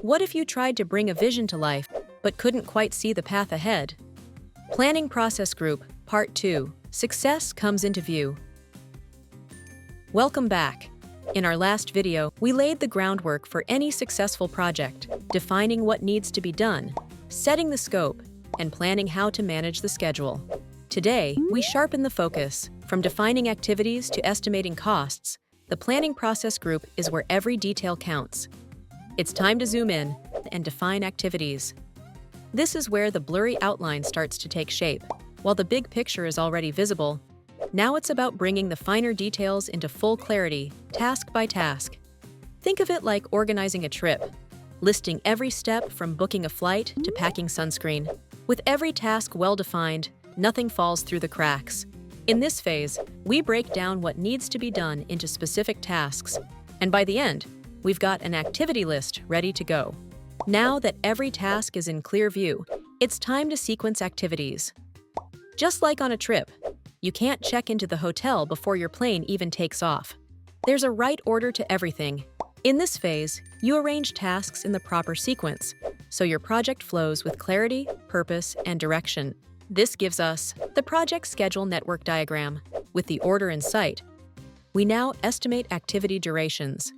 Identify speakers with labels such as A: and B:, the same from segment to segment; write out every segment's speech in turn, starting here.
A: What if you tried to bring a vision to life, but couldn't quite see the path ahead? Planning Process Group, Part 2. Success comes into view. Welcome back. In our last video, we laid the groundwork for any successful project, defining what needs to be done, setting the scope, and planning how to manage the schedule. Today, we sharpen the focus. From defining activities to estimating costs, the Planning Process Group is where every detail counts. It's time to zoom in and define activities. This is where the blurry outline starts to take shape. While the big picture is already visible, now it's about bringing the finer details into full clarity, task by task. Think of it like organizing a trip, listing every step from booking a flight to packing sunscreen. With every task well-defined, nothing falls through the cracks. In this phase, we break down what needs to be done into specific tasks, and by the end, we've got an activity list ready to go. Now that every task is in clear view, it's time to sequence activities. Just like on a trip, you can't check into the hotel before your plane even takes off. There's a right order to everything. In this phase, you arrange tasks in the proper sequence, so your project flows with clarity, purpose, and direction. This gives us the project schedule network diagram. With the order in sight, we now estimate activity durations.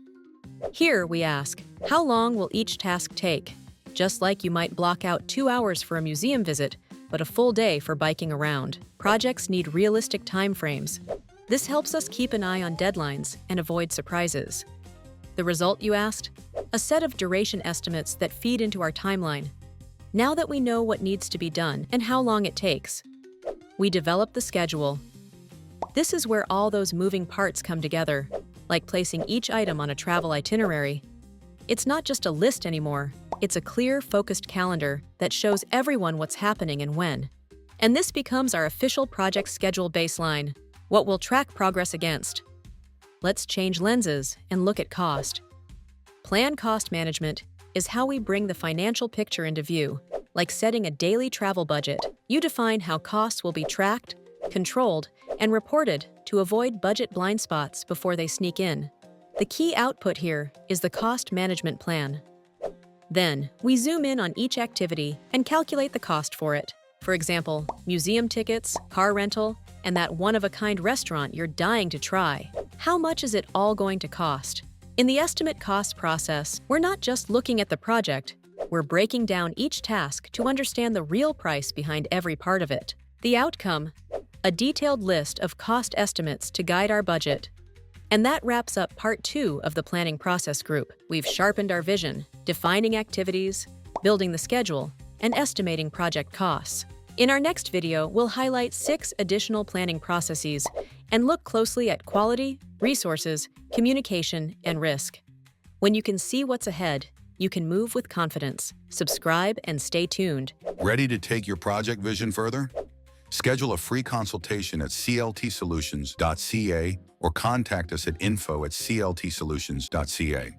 A: Here we ask, how long will each task take? Just like you might block out 2 hours for a museum visit, but a full day for biking around. Projects need realistic timeframes. This helps us keep an eye on deadlines and avoid surprises. The result, you asked? A set of duration estimates that feed into our timeline. Now that we know what needs to be done and how long it takes, we develop the schedule. This is where all those moving parts come together, like placing each item on a travel itinerary. It's not just a list anymore. It's a clear, focused calendar that shows everyone what's happening and when. And this becomes our official project schedule baseline, what we'll track progress against. Let's change lenses and look at cost. Plan cost management is how we bring the financial picture into view. Like setting a daily travel budget, you define how costs will be tracked, controlled, and reported to avoid budget blind spots before they sneak in. The key output here is the cost management plan. Then, we zoom in on each activity and calculate the cost for it. For example, museum tickets, car rental, and that one-of-a-kind restaurant you're dying to try. How much is it all going to cost? In the estimate cost process, we're not just looking at the project, we're breaking down each task to understand the real price behind every part of it. The outcome? A detailed list of cost estimates to guide our budget. And that wraps up Part 2 of the Planning Process Group. We've sharpened our vision, defining activities, building the schedule, and estimating project costs. In our next video, we'll highlight 6 additional planning processes and look closely at quality, resources, communication, and risk. When you can see what's ahead, you can move with confidence. Subscribe and stay tuned.
B: Ready to take your project vision further? Schedule a free consultation at cltsolutions.ca or contact us at info@cltsolutions.ca.